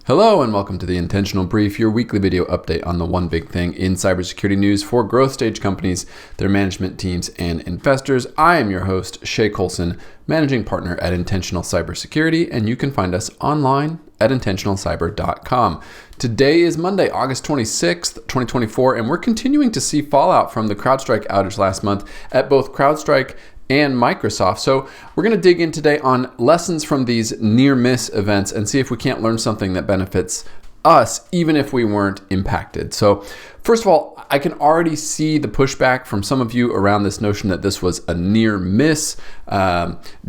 Hello and welcome to the Intentional Brief, your weekly video update on the one big thing in cybersecurity news for growth stage companies, their management teams, and investors. I am your host, Shay Colson, managing partner at Intentional Cybersecurity, and you can find us online at intentionalcyber.com. Today is Monday, August 26th, 2024, and we're continuing to see fallout from the CrowdStrike outage last month at both CrowdStrike and Microsoft. So we're going to dig in today on lessons from these near-miss events and see if we can't learn something that benefits us, even if we weren't impacted. So first of all, I can already see the pushback from some of you around this notion that this was a near miss.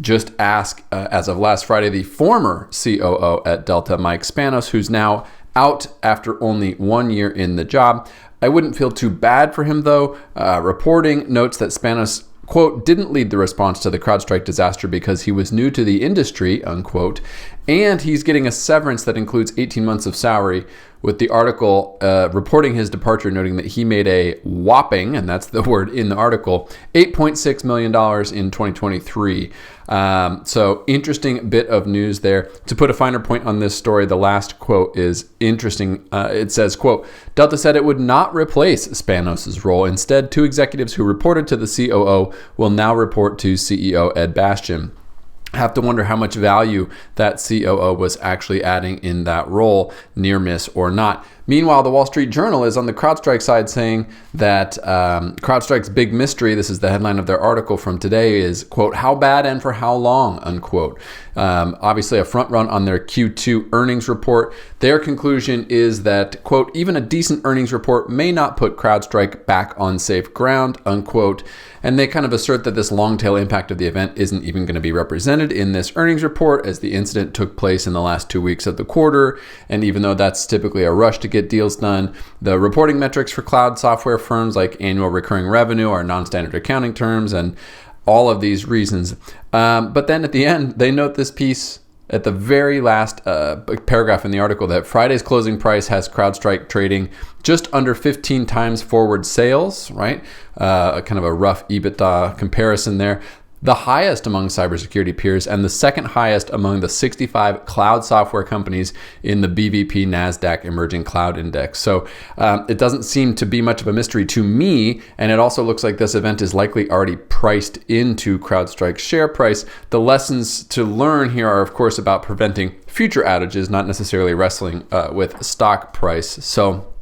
Just ask, as of last Friday, the former COO at Delta, Mike Spanos, who's now out after only 1 year in the job. I wouldn't feel too bad for him, though. Reporting notes that Spanos, quote, didn't lead the response to the CrowdStrike disaster because he was new to the industry, unquote, and he's getting a severance that includes 18 months of salary, with the article reporting his departure, noting that he made a whopping, and that's the word in the article, $8.6 million in 2023. So interesting bit of news there. To put a finer point on this story, the last quote is interesting. It says, quote, Delta said it would not replace Spanos' role. Instead, two executives who reported to the COO will now report to CEO Ed Bastian. Have to wonder how much value that COO was actually adding in that role, near miss or not. Meanwhile, the Wall Street Journal is on the CrowdStrike side saying that CrowdStrike's big mystery, this is the headline of their article from today, is, quote, how bad and for how long, unquote. Obviously a front run on their Q2 earnings report. Their conclusion is that, quote, even a decent earnings report may not put CrowdStrike back on safe ground, unquote. And they kind of assert that this long tail impact of the event isn't even going to be represented in this earnings report, as the incident took place in the last 2 weeks of the quarter. And even though that's typically a rush to get deals done, the reporting metrics for cloud software firms like annual recurring revenue are non-standard accounting terms and all of these reasons. But then at the end, they note this piece at the very last paragraph in the article that Friday's closing price has CrowdStrike trading just under 15 times forward sales, right? Kind of a rough EBITDA comparison there. The highest among cybersecurity peers and the second highest among the 65 cloud software companies in the BVP NASDAQ Emerging Cloud Index. So it doesn't seem to be much of a mystery to me, and it also looks like this event is likely already priced into CrowdStrike's share price. The lessons to learn here are, of course, about preventing future outages, not necessarily wrestling with stock price. So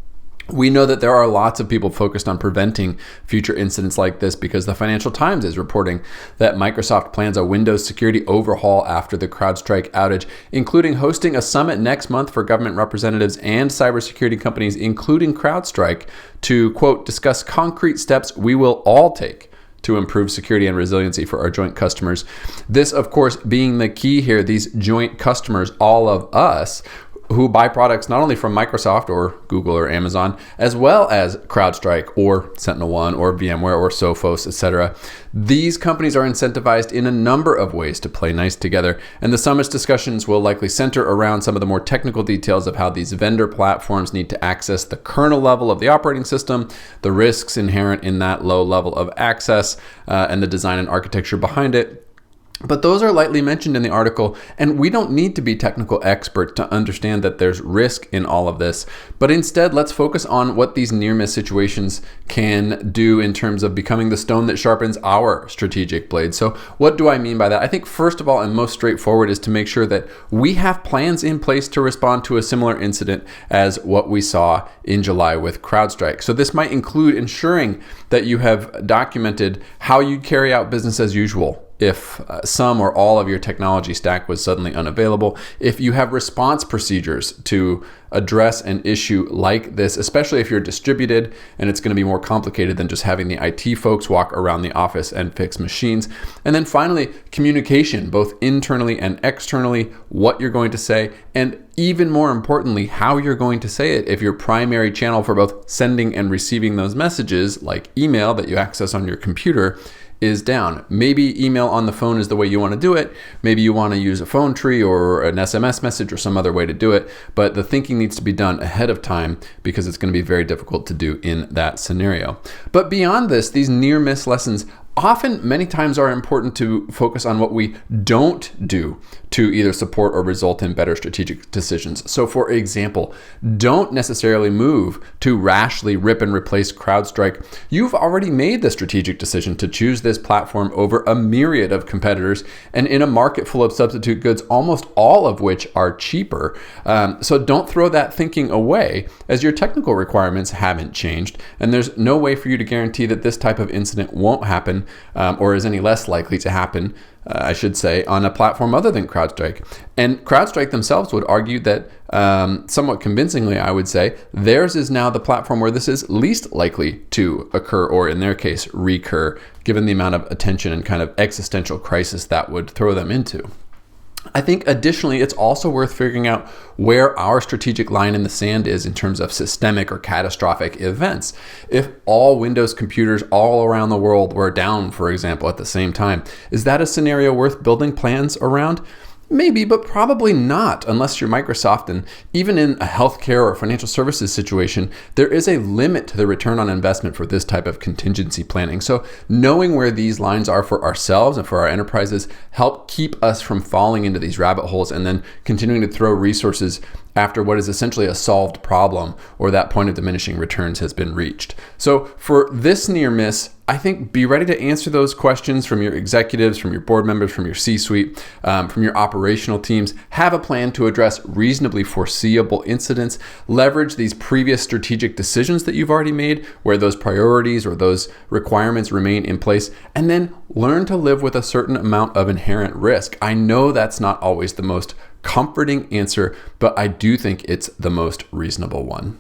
we know that there are lots of people focused on preventing future incidents like this because the Financial Times is reporting that Microsoft plans a Windows security overhaul after the CrowdStrike outage, including hosting a summit next month for government representatives and cybersecurity companies, including CrowdStrike, to, quote, discuss concrete steps we will all take to improve security and resiliency for our joint customers. This, of course, being the key here, these joint customers, all of us, who buy products not only from Microsoft or Google or Amazon, as well as CrowdStrike or SentinelOne or VMware or Sophos, etc. These companies are incentivized in a number of ways to play nice together, and the summit's discussions will likely center around some of the more technical details of how these vendor platforms need to access the kernel level of the operating system, the risks inherent in that low level of access, and the design and architecture behind it. But those are lightly mentioned in the article, and we don't need to be technical experts to understand that there's risk in all of this. But instead, let's focus on what these near-miss situations can do in terms of becoming the stone that sharpens our strategic blade. So what do I mean by that? I think first of all, and most straightforward, is to make sure that we have plans in place to respond to a similar incident as what we saw in July with CrowdStrike. So this might include ensuring that you have documented how you carry out business as usual if some or all of your technology stack was suddenly unavailable, if you have response procedures to address an issue like this, especially if you're distributed and it's going to be more complicated than just having the IT folks walk around the office and fix machines. And then finally, communication, both internally and externally, what you're going to say, and even more importantly, how you're going to say it. If your primary channel for both sending and receiving those messages, like email that you access on your computer, is down. Maybe email on the phone is the way you want to do it. Maybe you want to use a phone tree or an SMS message or some other way to do it. But the thinking needs to be done ahead of time because it's going to be very difficult to do in that scenario. But beyond this, these near miss lessons many times are important to focus on what we don't do to either support or result in better strategic decisions. So for example, don't necessarily move to rashly rip and replace CrowdStrike. You've already made the strategic decision to choose this platform over a myriad of competitors, and in a market full of substitute goods, almost all of which are cheaper. So don't throw that thinking away, as your technical requirements haven't changed, and there's no way for you to guarantee that this type of incident won't happen or is any less likely to happen, I should say, on a platform other than CrowdStrike. And CrowdStrike themselves would argue that, somewhat convincingly, I would say, theirs is now the platform where this is least likely to occur, or in their case, recur, given the amount of attention and kind of existential crisis that would throw them into. I think additionally, it's also worth figuring out where our strategic line in the sand is in terms of systemic or catastrophic events. If all Windows computers all around the world were down, for example, at the same time, is that a scenario worth building plans around? Maybe, but probably not, unless you're Microsoft. And even in a healthcare or financial services situation, there is a limit to the return on investment for this type of contingency planning. So knowing where these lines are for ourselves and for our enterprises help keep us from falling into these rabbit holes and then continuing to throw resources after what is essentially a solved problem, or that point of diminishing returns has been reached. So for this near miss, I think be ready to answer those questions from your executives, from your board members, from your C-suite, from your operational teams. Have a plan to address reasonably foreseeable incidents. Leverage these previous strategic decisions that you've already made, where those priorities or those requirements remain in place, and then learn to live with a certain amount of inherent risk. I know that's not always the most comforting answer, but I do think it's the most reasonable one.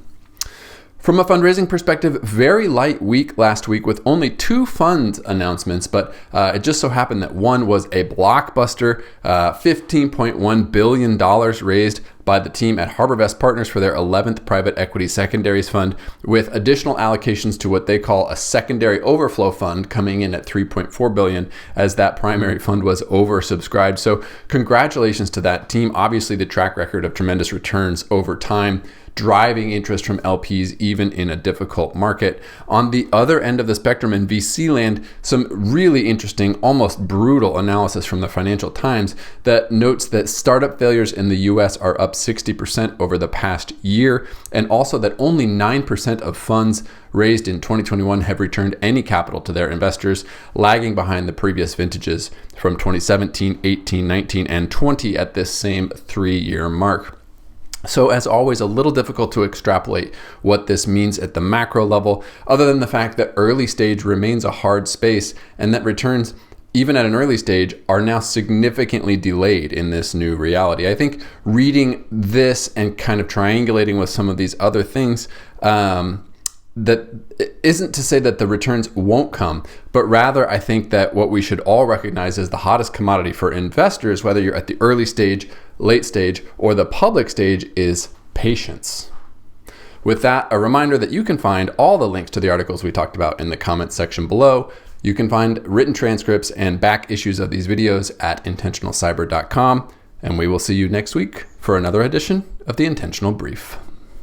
From a fundraising perspective, very light week last week with only 2 fund announcements, but it just so happened that one was a blockbuster $15.1 billion raised by the team at HarborVest Partners for their 11th private equity secondaries fund, with additional allocations to what they call a secondary overflow fund coming in at $3.4 billion, as that primary fund was oversubscribed. So congratulations to that team. Obviously, the track record of tremendous returns over time, driving interest from LPs even in a difficult market. On the other end of the spectrum in VC land, some really interesting, almost brutal analysis from the Financial Times that notes that startup failures in the US are up 60% over the past year, and also that only 9% of funds raised in 2021 have returned any capital to their investors, lagging behind the previous vintages from 2017, 18, 19, and 20 at this same 3-year mark. So as always, a little difficult to extrapolate what this means at the macro level, other than the fact that early stage remains a hard space, and that returns, even at an early stage, are now significantly delayed in this new reality. I think reading this and kind of triangulating with some of these other things, that isn't to say that the returns won't come, but rather I think that what we should all recognize as the hottest commodity for investors, whether you're at the early stage, late stage, or the public stage, is patience. With that, a reminder that you can find all the links to the articles we talked about in the comments section below. You can find written transcripts and back issues of these videos at intentionalcyber.com, and we will see you next week for another edition of the Intentional Brief.